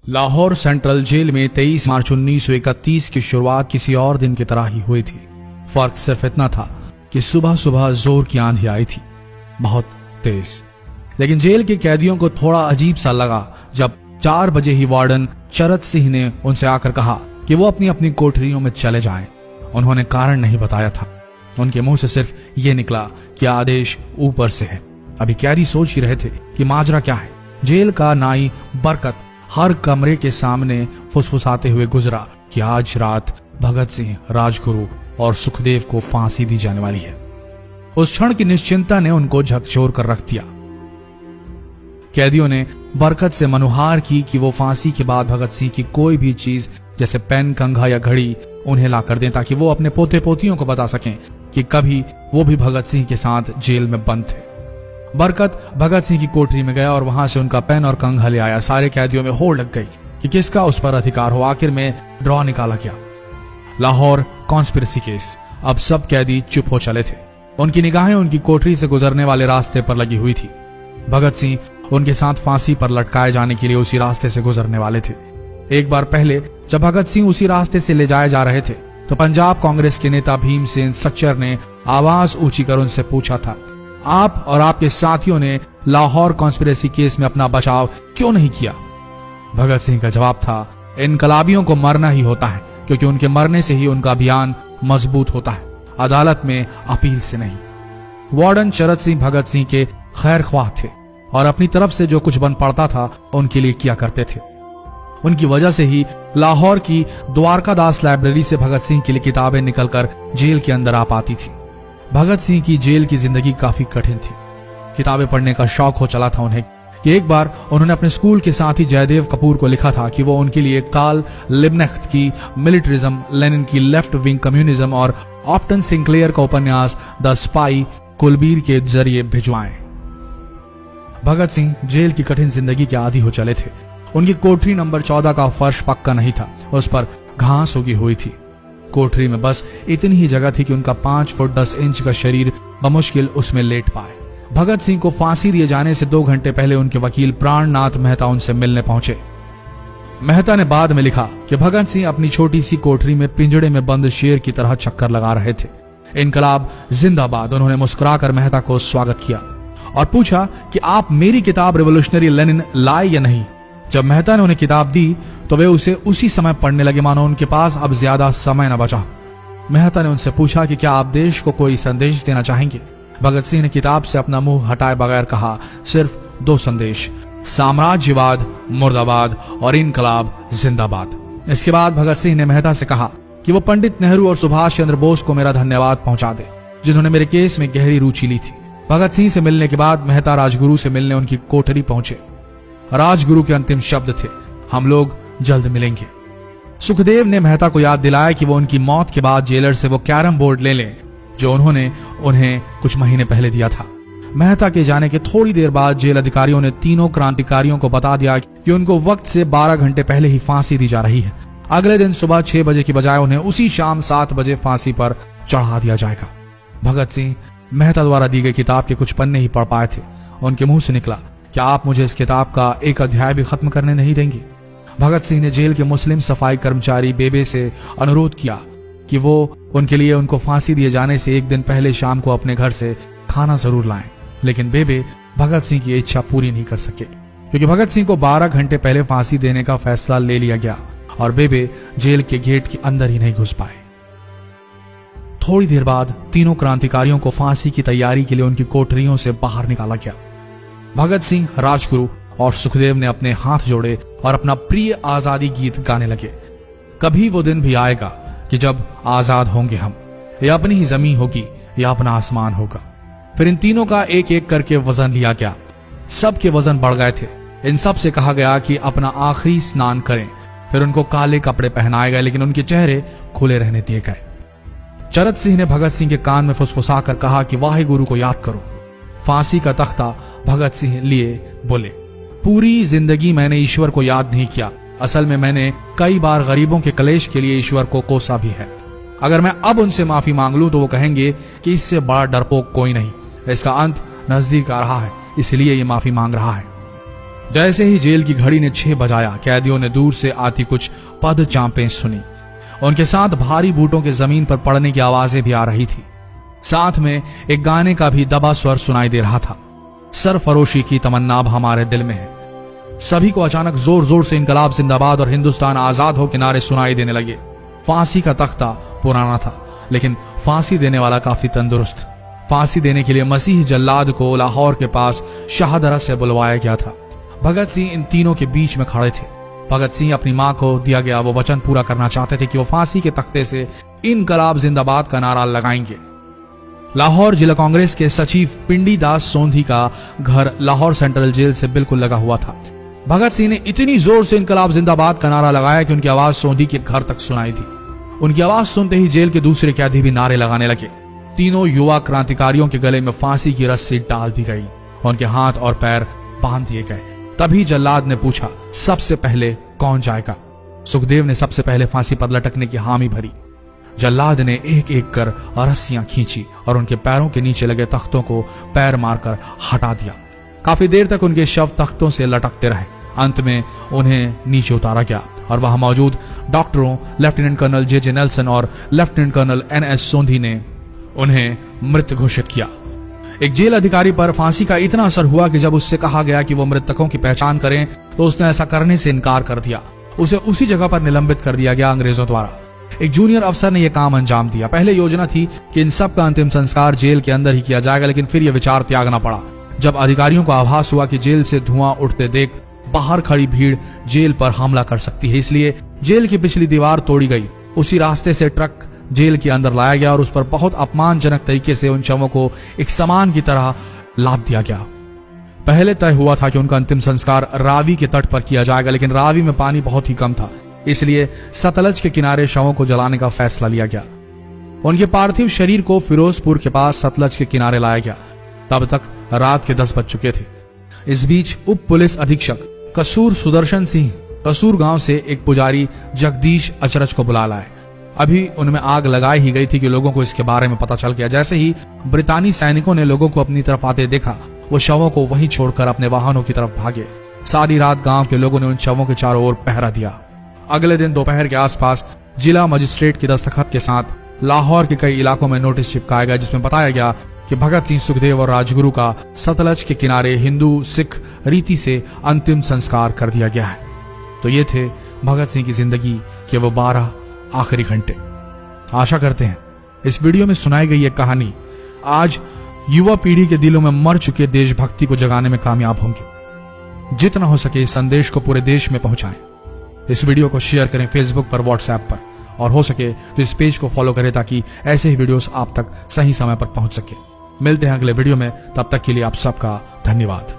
Lahore central jail में 23 मार्च 1931 की शुरुआत किसी और दिन की तरह ही हुई थी। फर्क सिर्फ इतना था कि सुबह सुबह जोर की आंधी आई थी, बहुत तेज। लेकिन जेल के कैदियों को थोड़ा अजीब सा लगा जब 4 बजे ही वार्डन चरत सिंह ने उनसे आकर कहा कि वो अपनी अपनी कोठरियों में चले जाएं। उन्होंने कारण नहीं बताया था। उनके मुंह से सिर्फ ये निकला कि आदेश ऊपर से है। अभी कैदी सोच ही रहे थे कि माजरा क्या है। जेल का नाई बरकत हर कमरे के सामने फुसफुसाते हुए गुजरा कि आज रात भगत सिंह, राजगुरु और सुखदेव को फांसी दी जाने वाली है। उस क्षण की निश्चिंता ने उनको झकझोर कर रख दिया। कैदियों ने बरकत से मनुहार की कि वो फांसी के बाद भगत सिंह की कोई भी चीज जैसे पेन, कंघा या घड़ी उन्हें ला कर दें ताकि वो अपने पोते पोतियों को बता सकें कि कभी वो भी भगत सिंह के साथ जेल में बंद थे। बरकत भगत सिंह की कोठरी में गया और वहां से उनका पेन और कंघा ले आया। सारे कैदियों में होड़ लग गई कि किसका उस पर अधिकार हो। आखिर में ड्रॉ निकाला गया, लाहौर कॉन्स्पिरेसी केस। अब सब कैदी चुप हो चले थे। उनकी निगाहें उनकी कोठरी से गुजरने वाले रास्ते पर लगी हुई थी। भगत सिंह उनके साथ फांसी पर लटकाए जाने के लिए उसी रास्ते से गुजरने वाले थे। एक बार पहले जब भगत सिंह उसी रास्ते से ले जाए जा रहे थे तो पंजाब कांग्रेस के नेता भीमसेन सच्चर ने आवाज ऊंची कर उनसे पूछा था, आप और आपके साथियों ने लाहौर कॉन्स्पिरेसी केस में अपना बचाव क्यों नहीं किया? भगत सिंह का जवाब था, इनकलाबियों को मरना ही होता है क्योंकि उनके मरने से ही उनका अभियान मजबूत होता है, अदालत में अपील से नहीं। वार्डन चरत सिंह भगत सिंह के खैर ख्वाह थे और अपनी तरफ से जो कुछ बन पड़ता था उनके लिए किया करते थे। उनकी वजह से ही लाहौर की द्वारकादास लाइब्रेरी से भगत सिंह के लिए किताबें निकलकर जेल के अंदर आ पाती थी। भगत सिंह की जेल की जिंदगी काफी कठिन थी। किताबें पढ़ने का शौक हो चला था उन्हें कि एक बार उन्होंने अपने स्कूल के साथी जयदेव कपूर को लिखा था कि वो उनके लिए कार्ल लिब्नेख्त की मिलिट्रिज्म, लेनिन की लेफ्ट विंग कम्युनिज्म और ऑप्टन सिंक्लेयर का उपन्यास द स्पाई कुलबीर के जरिए भिजवाएं। भगत सिंह जेल की कठिन जिंदगी के आदी हो चले थे। उनकी कोठरी नंबर 14 का फर्श पक्का नहीं था, उस पर घास उगी हुई थी। कोठरी में बस इतनी ही जगह थी कि उनका 5 फुट 10 इंच का शरीर बमुश्किल उसमें लेट पाए। भगत सिंह को फांसी दिए जाने से 2 घंटे पहले उनके वकील प्राणनाथ मेहता उनसे मिलने पहुंचे। मेहता ने बाद में लिखा कि भगत सिंह अपनी छोटी सी कोठरी में पिंजड़े में बंद शेर की तरह चक्कर लगा रहे थे। इनकलाब जिंदाबाद। उन्होंने मुस्कुराकर मेहता को स्वागत किया और पूछा कि आप मेरी किताब रिवोल्यूशनरी लेनिन लाए या नहीं। जब मेहता ने उन्हें किताब दी तो वे उसे उसी समय पढ़ने लगे मानो उनके पास अब ज्यादा समय न बचा। मेहता ने उनसे पूछा कि क्या आप देश को कोई संदेश देना चाहेंगे। भगत सिंह ने किताब से अपना मुंह हटाए बगैर कहा, सिर्फ 2 संदेश, साम्राज्यवाद मुर्दाबाद और इनकलाब जिंदाबाद। इसके बाद भगत सिंह ने मेहता से कहा कि वो पंडित नेहरू और सुभाष चंद्र बोस को मेरा धन्यवाद पहुंचा दे जिन्होंने मेरे केस में गहरी रुचि ली थी। भगत सिंह से मिलने के बाद मेहता राजगुरु से मिलने उनकी कोठरी पहुंचे। राजगुरु के अंतिम शब्द थे, हम लोग जल्द मिलेंगे। सुखदेव ने मेहता को याद दिलाया कि वो उनकी मौत के बाद जेलर से वो कैरम बोर्ड ले लें जो उन्होंने उन्हें कुछ महीने पहले दिया था। मेहता के जाने के थोड़ी देर बाद जेल अधिकारियों ने तीनों क्रांतिकारियों को बता दिया कि उनको वक्त से 12 घंटे पहले ही फांसी दी जा रही है। अगले दिन सुबह 6 बजे की बजाय उन्हें उसी शाम 7 बजे फांसी पर चढ़ा दिया जाएगा। भगत सिंह मेहता द्वारा दी गई किताब के कुछ पन्ने ही पढ़ पाए थे। उनके मुंह से निकला, क्या आप मुझे इस किताब का एक अध्याय भी खत्म करने नहीं देंगे? भगत सिंह ने जेल के मुस्लिम सफाई कर्मचारी बेबे से अनुरोध किया कि वो उनके लिए उनको फांसी दिए जाने से 1 दिन पहले शाम को अपने घर से खाना जरूर लाएं। लेकिन बेबे भगत सिंह की इच्छा पूरी नहीं कर सके क्योंकि भगत सिंह को 12 घंटे पहले फांसी देने का फैसला ले लिया गया और बेबे जेल के गेट के अंदर ही नहीं घुस पाए। थोड़ी देर बाद तीनों क्रांतिकारियों को फांसी की तैयारी के लिए उनकी कोठरियों से बाहर निकाला गया। भगत सिंह, राजगुरु और सुखदेव ने अपने हाथ जोड़े और अपना प्रिय आजादी गीत गाने लगे। कभी वो दिन भी आएगा कि जब आजाद होंगे हम, या अपनी ही जमीन होगी या अपना आसमान होगा। फिर इन तीनों का एक एक करके वजन लिया गया। सबके वजन बढ़ गए थे। इन सब से कहा गया कि अपना आखिरी स्नान करें। फिर उनको काले कपड़े पहनाए गए लेकिन उनके चेहरे खुले रहने दिए गए। चरत सिंह ने भगत सिंह के कान में फुसफुसा कर कहा कि वाहे गुरु को याद करो। फांसी का तख्ता भगत सिंह लिए बोले, पूरी जिंदगी मैंने ईश्वर को याद नहीं किया। असल में मैंने कई बार गरीबों के कलेश के लिए ईश्वर को कोसा भी है। अगर मैं अब उनसे माफी मांग लूं तो वो कहेंगे कि इससे बड़ा डरपोक कोई नहीं। इसका अंत नजदीक आ रहा है, इसलिए ये माफी मांग रहा है। जैसे ही जेल की घड़ी ने 6 बजाया, कैदियों ने दूर से आती कुछ पद चांपें सुनी। उनके साथ भारी बूटों के जमीन पर पड़ने की आवाजें भी आ रही थी। साथ में एक गाने का भी दबा स्वर सुनाई दे रहा था। सरफरोशी की तमन्ना अब हमारे दिल में है। सभी को अचानक जोर जोर से इनकलाब जिंदाबाद और हिंदुस्तान आजाद हो के नारे सुनाई देने लगे। फांसी का तख्ता पुराना था, लेकिन फांसी देने वाला काफी तंदुरुस्त। फांसी देने के लिए मसीह जल्लाद को लाहौर के पास शाहदरा से बुलवाया गया था। भगत सिंह इन तीनों के बीच में खड़े थे। भगत सिंह अपनी मां को दिया गया वो वचन पूरा करना चाहते थे कि वो फांसी के तख्ते से इनकलाब जिंदाबाद का नारा लगाएंगे। लाहौर जिला कांग्रेस के सचिव पिंडी दास सोंधी का घर लाहौर सेंट्रल जेल से बिल्कुल लगा हुआ था। भगत सिंह ने इतनी जोर से इनकलाब जिंदाबाद का नारा लगाया कि उनकी आवाज सोंधी के घर तक सुनाई दी। उनकी आवाज सुनते ही जेल के दूसरे कैदी भी नारे लगाने लगे। तीनों युवा क्रांतिकारियों के गले में फांसी की रस्सी डाल दी गई, उनके हाथ और पैर बांध दिए गए। तभी जल्लाद ने पूछा, सबसे पहले कौन जाएगा? सुखदेव ने सबसे पहले फांसी पर लटकने की हामी भरी। जल्लाद ने एक एक कर रस्सियां खींची और उनके पैरों के नीचे लगे तख्तों को पैर मारकर हटा दिया। काफी देर तक उनके शव तख्तों से लटकते रहे। अंत में उन्हें नीचे उतारा गया और वहां मौजूद डॉक्टरों लेफ्टिनेंट कर्नल जे नेल्सन और लेफ्टिनेंट कर्नल NS सोंधी ने उन्हें मृत घोषित किया। एक जेल अधिकारी पर फांसी का इतना असर हुआ कि जब उससे कहा गया कि वो मृतकों की पहचान करें तो उसने ऐसा करने से इनकार कर दिया। उसे उसी जगह पर निलंबित कर दिया गया अंग्रेजों द्वारा। एक जूनियर अफसर ने यह काम अंजाम दिया। पहले योजना थी कि इन सब का अंतिम संस्कार जेल के अंदर ही किया जाएगा, लेकिन फिर यह विचार त्यागना पड़ा जब अधिकारियों को आभास हुआ कि जेल से धुआं उठते देख बाहर खड़ी भीड़ जेल पर हमला कर सकती है। इसलिए जेल की पिछली दीवार तोड़ी गई। उसी रास्ते से ट्रक जेल के अंदर लाया गया और उस पर बहुत अपमानजनक तरीके से उन शवों को एक सामान की तरह लाद दिया गया। पहले तय हुआ था कि उनका अंतिम संस्कार रावी के तट पर किया जाएगा, लेकिन रावी में पानी बहुत ही कम था, इसलिए सतलज के किनारे शवों को जलाने का फैसला लिया गया। उनके पार्थिव शरीर को फिरोजपुर के पास सतलज के किनारे लाया गया। तब तक रात के 10 बज चुके थे। इस बीच उप पुलिस अधीक्षक कसूर सुदर्शन सिंह कसूर गांव से एक पुजारी जगदीश अचरज को बुला लाए। अभी उनमें आग लगाई ही गई थी कि लोगों को इसके बारे में पता चल गया। जैसे ही ब्रितानी सैनिकों ने लोगों को अपनी तरफ आते देखा, वो शवों को वहीं छोड़कर अपने वाहनों की तरफ भागे। सारी रात गांव के लोगों ने उन शवों के चारों ओर पहरा दिया। अगले दिन दोपहर के आसपास जिला मजिस्ट्रेट की दस्तखत के साथ लाहौर के कई इलाकों में नोटिस चिपकाया गया, जिसमें बताया गया कि भगत सिंह, सुखदेव और राजगुरु का सतलज के किनारे हिंदू सिख रीति से अंतिम संस्कार कर दिया गया है। तो ये थे भगत सिंह की जिंदगी के वो 12 आखिरी घंटे। आशा करते हैं इस वीडियो में सुनाई गई ये कहानी आज युवा पीढ़ी के दिलों में मर चुके देशभक्ति को जगाने में कामयाब होंगे। जितना हो सके इस संदेश को पूरे देश में पहुंचाएं। इस वीडियो को शेयर करें फेसबुक पर, व्हाट्सएप पर, और हो सके तो इस पेज को फॉलो करें ताकि ऐसे ही वीडियोस आप तक सही समय पर पहुंच सके। मिलते हैं अगले वीडियो में, तब तक के लिए आप सबका धन्यवाद।